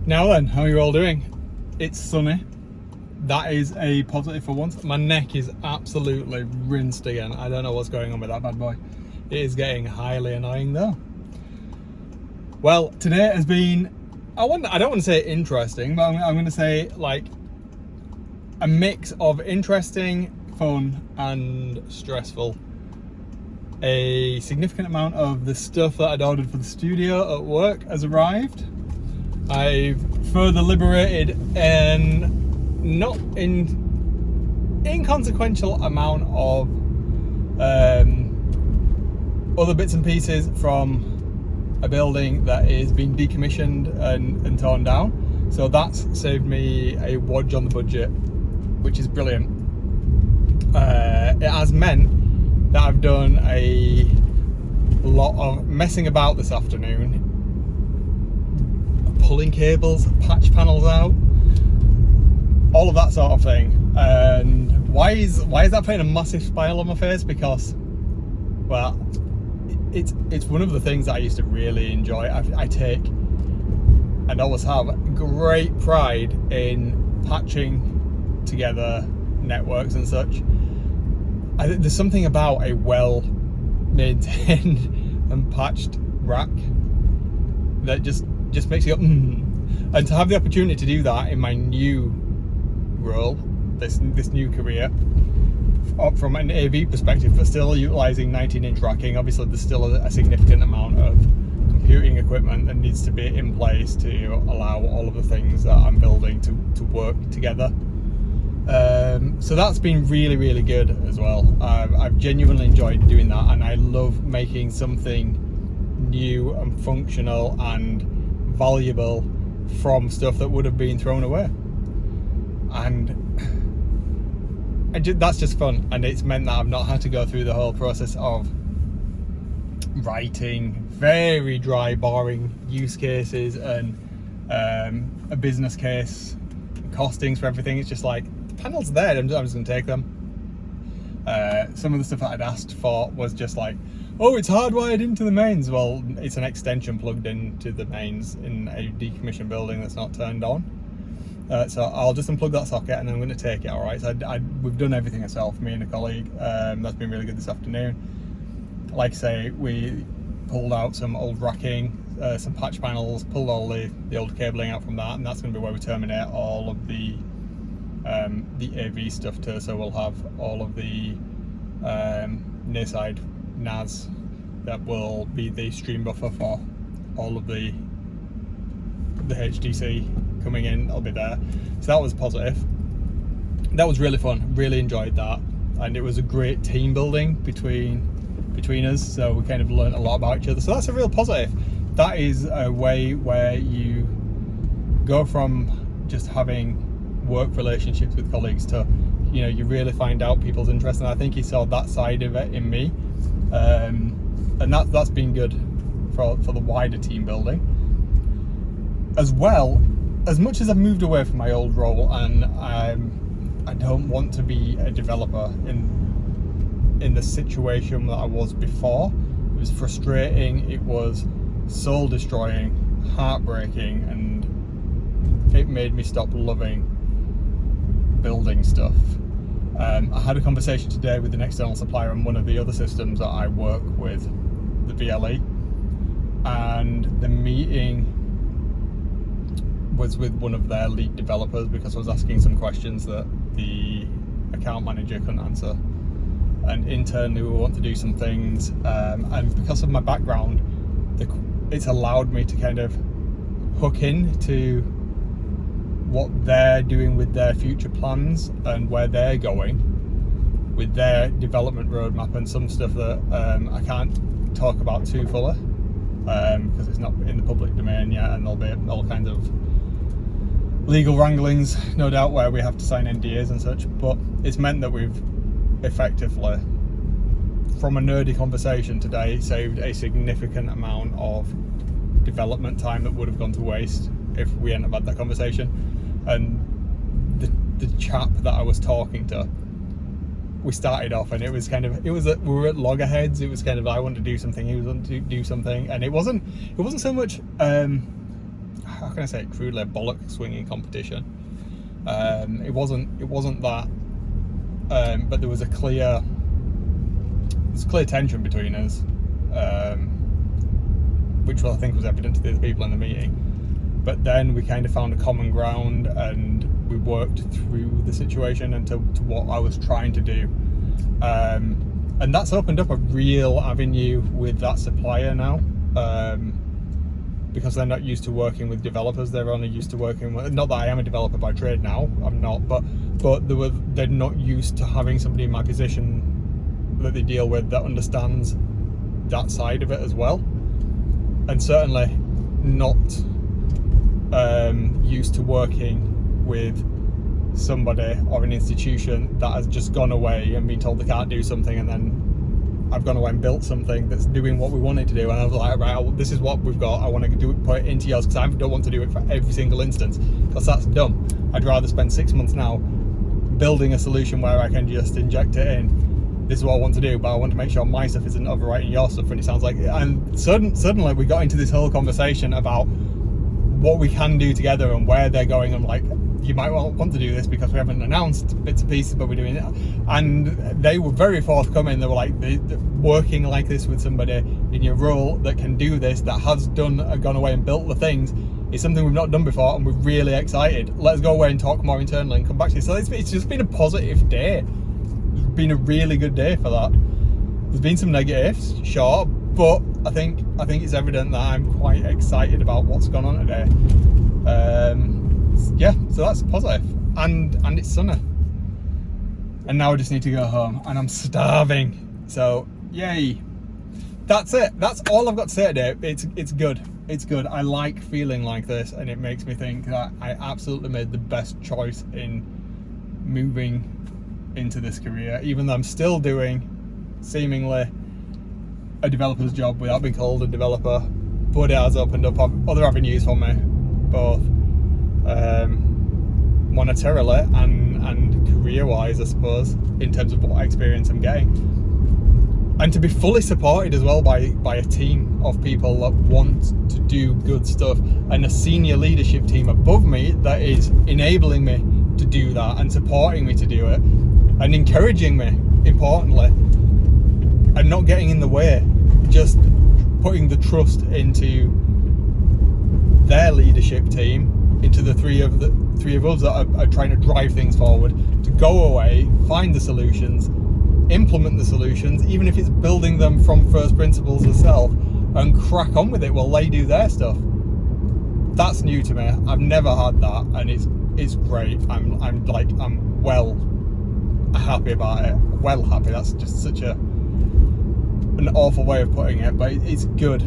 Now then, how are you all doing? It's sunny. That is a positive for once. My neck is absolutely rinsed again. I don't know what's going on with that bad boy. It is getting highly annoying though. Well, today has been, I don't want to say interesting, but I'm going to say like a mix of interesting, fun and stressful. A significant amount of the stuff that I'd ordered for the studio at work has arrived. I've further liberated an not inconsequential amount of other bits and pieces from a building that is being decommissioned and torn down. So that's saved me a wodge on the budget, which is brilliant. It has meant that I've done a lot of messing about this afternoon, pulling cables, patch panels out, all of that sort of thing. And why is that putting a massive smile on my face? Because, well, it's one of the things that I used to really enjoy. I take and always have great pride in patching together networks and such. There's something about a well maintained and patched rack that just makes you go, And to have the opportunity to do that in my new role, this new career, from an AV perspective, but still utilising 19-inch racking, obviously there's still a significant amount of computing equipment that needs to be in place to allow all of the things that I'm building to work together. So that's been really, really good as well. I've genuinely enjoyed doing that, and I love making something new and functional and valuable from stuff that would have been thrown away. And that's just fun, and it's meant that I've not had to go through the whole process of writing very dry, boring use cases and a business case, costings for everything. It's just like, the panels are there, I'm just going to take them. Some of the stuff that I'd asked for was just like, oh, it's hardwired into the mains. Well, it's an extension plugged into the mains in a decommissioned building that's not turned on. So I'll just unplug that socket and then I'm going to take it. All right. So we've done everything ourselves, me and a colleague. That's been really good this afternoon. Like I say, we pulled out some old racking, some patch panels, pulled all the old cabling out from that, and that's going to be where we terminate all of the AV stuff too. So we'll have all of the near side NAS that will be the stream buffer for all of the HDC coming in. I'll be there. So that was positive. That was really fun. Really enjoyed that, and it was a great team building between us. So we kind of learned a lot about each other. So that's a real positive. That is a way where you go from just having work relationships with colleagues to, you really find out people's interests, and I think he saw that side of it in me. And that's been good for the wider team building as well. As much as I've moved away from my old role, and I don't want to be a developer in the situation that I was before. It was frustrating, it was soul destroying, heartbreaking, and it made me stop loving building stuff. I had a conversation today with an external supplier on one of the other systems that I work with, the VLE, and the meeting was with one of their lead developers because I was asking some questions that the account manager couldn't answer, and internally we want to do some things, and because of my background, it's allowed me to kind of hook into what they're doing with their future plans and where they're going with their development roadmap, and some stuff that I can't talk about too fully because it's not in the public domain yet, and there'll be all kinds of legal wranglings, no doubt, where we have to sign NDAs and such. But it's meant that we've effectively, from a nerdy conversation today, saved a significant amount of development time that would have gone to waste if we hadn't have had that conversation. And the chap that I was talking to, we started off and we were at loggerheads. It was kind of, I wanted to do something, he was wanting to do something, and it wasn't so much how can I say it crudely, a bollock swinging competition. It wasn't that, but there was a clear tension between us, which I think was evident to the people in the meeting. But then we kind of found a common ground and we worked through the situation and to what I was trying to do. And that's opened up a real avenue with that supplier now, because they're not used to working with developers. They're only used to working with, not that I am a developer by trade now, I'm not, but they're not used to having somebody in my position that they deal with that understands that side of it as well, and certainly not used to working with somebody or an institution that has just gone away and been told they can't do something, and then I've gone away and built something that's doing what we want it to do, and I was like, right, this is what we've got, I want to do it, put it into yours, because I don't want to do it for every single instance, because that's dumb. I'd rather spend 6 months now building a solution where I can just inject it in. This is what I want to do, but I want to make sure my stuff isn't overwriting your stuff. And it sounds like, and suddenly we got into this whole conversation about what we can do together and where they're going. I'm like, you might want to do this because we haven't announced bits and pieces, but we're doing it. And they were very forthcoming. They were like, working like this with somebody in your role that can do this, that has gone away and built the things, is something we've not done before, and we're really excited. Let's go away and talk more internally and come back to you. So it's just been a positive day. It's been a really good day for that. There's been some negatives, sure, but I think it's evident that I'm quite excited about what's gone on today. Yeah, so that's positive, and it's sunny. And now I just need to go home, and I'm starving. So yay! That's it. That's all I've got to say today. It's good. It's good. I like feeling like this, and it makes me think that I absolutely made the best choice in moving into this career, even though I'm still doing seemingly a developer's job without being called a developer. But it has opened up other avenues for me, both monetarily and career-wise, I suppose, in terms of what experience I'm getting. And to be fully supported as well by a team of people that want to do good stuff, and a senior leadership team above me that is enabling me to do that and supporting me to do it and encouraging me, importantly, and not getting in the way, just putting the trust into their leadership team, into the three of us that are trying to drive things forward, to go away, find the solutions, implement the solutions, even if it's building them from first principles itself, and crack on with it while they do their stuff. That's new to me. I've never had that, and it's great. I'm well happy about it. Well happy. That's just such an awful way of putting it, but it's good.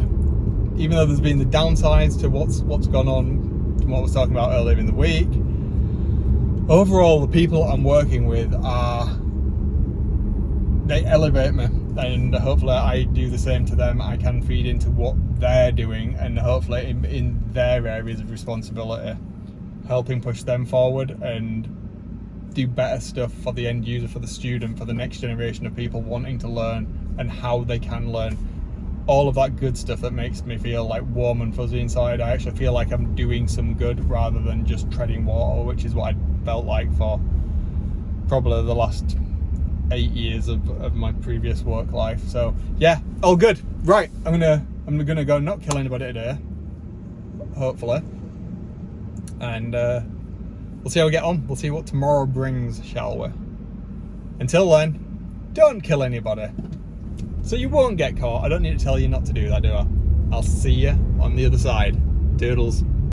Even though there's been the downsides to what's gone on, from what I was talking about earlier in the week, overall the people I'm working with they elevate me, and hopefully I do the same to them. I can feed into what they're doing, and hopefully in their areas of responsibility, helping push them forward and do better stuff for the end user, for the student, for the next generation of people wanting to learn and how they can learn. All of that good stuff that makes me feel like warm and fuzzy inside. I actually feel like I'm doing some good rather than just treading water, which is what I felt like for probably the last 8 years of my previous work life. So yeah, all good. Right, I'm gonna go not kill anybody today, hopefully, and we'll see how we get on. We'll see what tomorrow brings, shall we? Until then, don't kill anybody, so you won't get caught. I don't need to tell you not to do that, do I? I'll see you on the other side. Doodles.